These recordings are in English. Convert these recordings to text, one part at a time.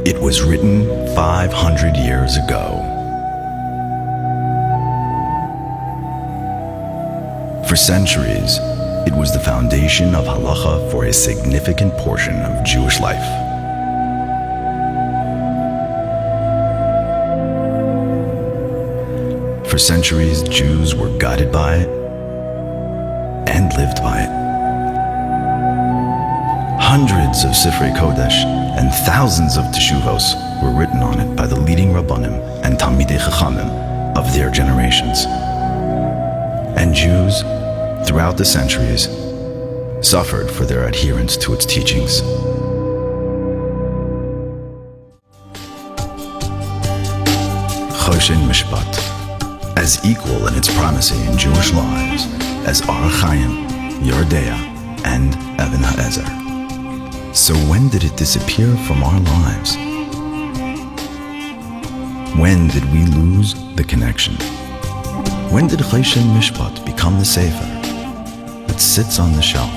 It was written 500 years ago. For centuries, it was the foundation of Halacha for a significant portion of Jewish life. For centuries, Jews were guided by it and lived by it. Hundreds of Sifrei Kodesh and thousands of Teshuvos were written on it by the leading Rabbanim and Talmidei Chachamim of their generations. And Jews, throughout the centuries, suffered for their adherence to its teachings. Choshen Mishpat, as equal in its primacy in Jewish lives as Ar Chaim, Yordea, and Even HaEzer. So when did it disappear from our lives? When did we lose the connection? When did Choshen Mishpat become the Sefer that sits on the shelf,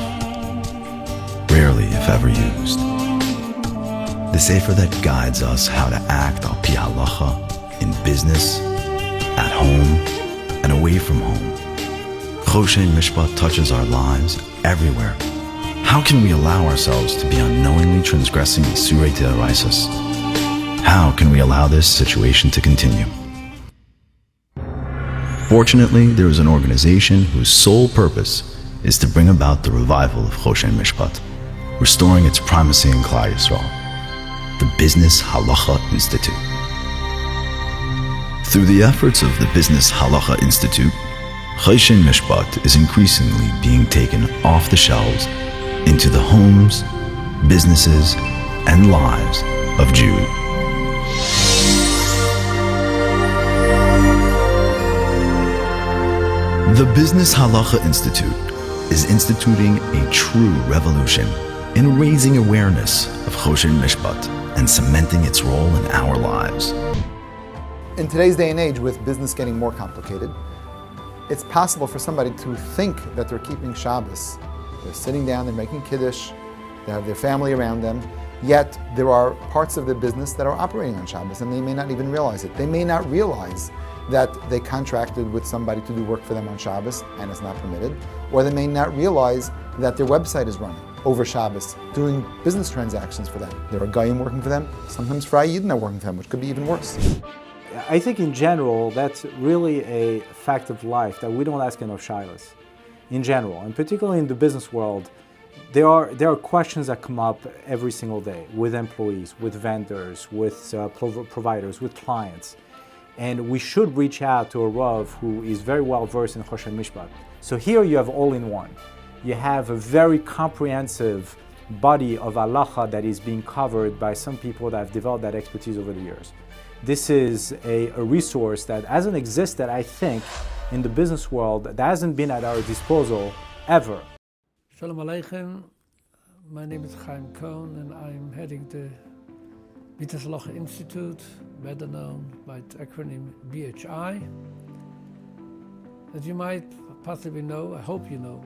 rarely if ever used? The Sefer that guides us how to act al pi halacha in business, at home, and away from home. Choshen Mishpat touches our lives everywhere. How can we allow ourselves to be unknowingly transgressing Isurei De'oraisas? How can we allow this situation to continue? Fortunately, there is an organization whose sole purpose is to bring about the revival of Choshen Mishpat, restoring its primacy in Klal Yisrael, the Business Halacha Institute. Through the efforts of the Business Halacha Institute, Choshen Mishpat is increasingly being taken off the shelves into the homes, businesses, and lives of Jews. The Business Halacha Institute is instituting a true revolution in raising awareness of Choshen Mishpat and cementing its role in our lives. In today's day and age, with business getting more complicated, it's possible for somebody to think that they're keeping Shabbos. They're sitting down, they're making Kiddush, they have their family around them, yet there are parts of the business that are operating on Shabbos and they may not even realize it. They may not realize that they contracted with somebody to do work for them on Shabbos and it's not permitted, or they may not realize that their website is running over Shabbos, doing business transactions for them. There are Goyim working for them, sometimes Frei Yidden are working for them, which could be even worse. I think in general, that's really a fact of life, that we don't ask enough shilas. In general, and particularly in the business world, there are questions that come up every single day with employees, with vendors, with providers, with clients. And we should reach out to a Rav who is very well versed in Choshen Mishpat. So here you have all in one. You have a very comprehensive body of halacha that is being covered by some people that have developed that expertise over the years. This is a resource that hasn't existed, I think, in the business world, that hasn't been at our disposal ever. Shalom Aleichem. My name is Chaim Cohn and I'm heading the Business Halacha Institute, better known by the acronym BHI. As you might possibly know, I hope you know,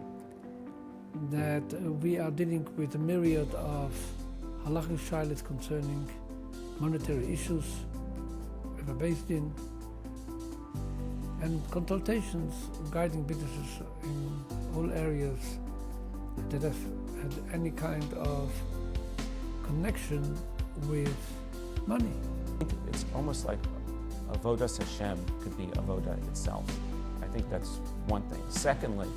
that we are dealing with a myriad of halachic shilas concerning monetary issues, ever based in, and consultations guiding businesses in all areas that have had any kind of connection with money. It's almost like Avodas Hashem could be Avodah itself. I think that's one thing. Secondly,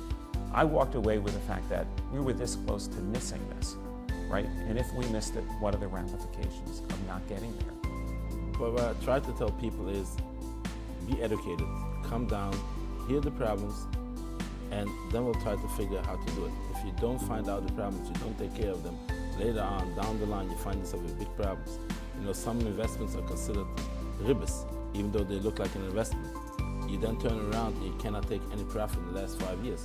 I walked away with the fact that we were this close to missing this, right? And if we missed it, what are the ramifications of not getting there? What I try to tell people is be educated, come down, hear the problems, and then we'll try to figure out how to do it. If you don't find out the problems, you don't take care of them, later on, down the line, you find yourself with big problems. You know, some investments are considered ribbis, even though they look like an investment. You then turn around and you cannot take any profit in the last 5 years.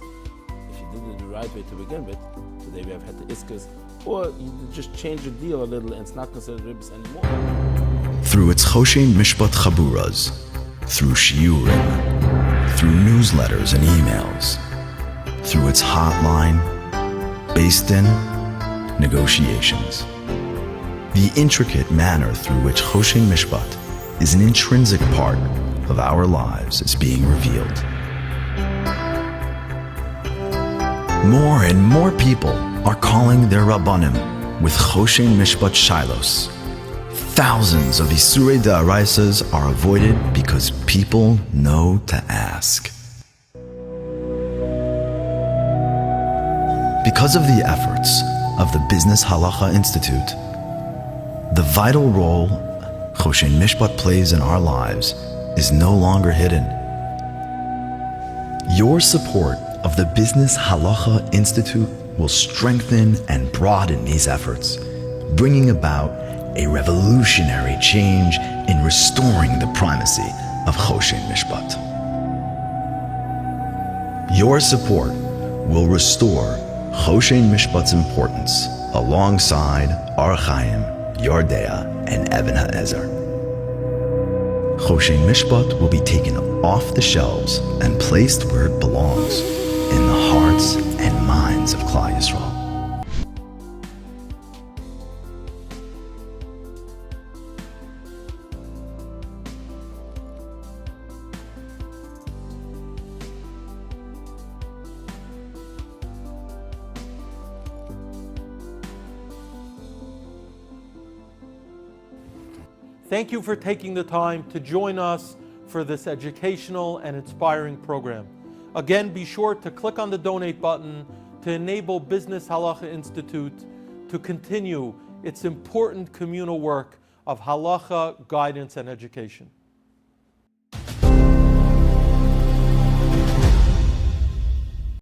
If you did it the right way to begin with, today we have had the iskas, or you just change the deal a little and it's not considered ribbis anymore. Through its Choshen Mishpat Chaburas, through shiurim, through newsletters and emails, through its hotline, based in negotiations. The intricate manner through which Choshen Mishpat is an intrinsic part of our lives is being revealed. More and more people are calling their Rabbanim with Choshen Mishpat Shilos. Thousands of Isurei Da'araisas are avoided because people know to ask. Because of the efforts of the Business Halacha Institute, the vital role Choshen Mishpat plays in our lives is no longer hidden. Your support of the Business Halacha Institute will strengthen and broaden these efforts, bringing about a revolutionary change in restoring the primacy of Choshen Mishpat. Your support will restore Choshen Mishpat's importance alongside Ar Chaim, Yordea, and Even HaEzer. Choshen Mishpat will be taken off the shelves and placed where it belongs, in the hearts and minds of Klal Yisrael. Thank you for taking the time to join us for this educational and inspiring program. Again, be sure to click on the donate button to enable Business Halacha Institute to continue its important communal work of halacha, guidance, and education.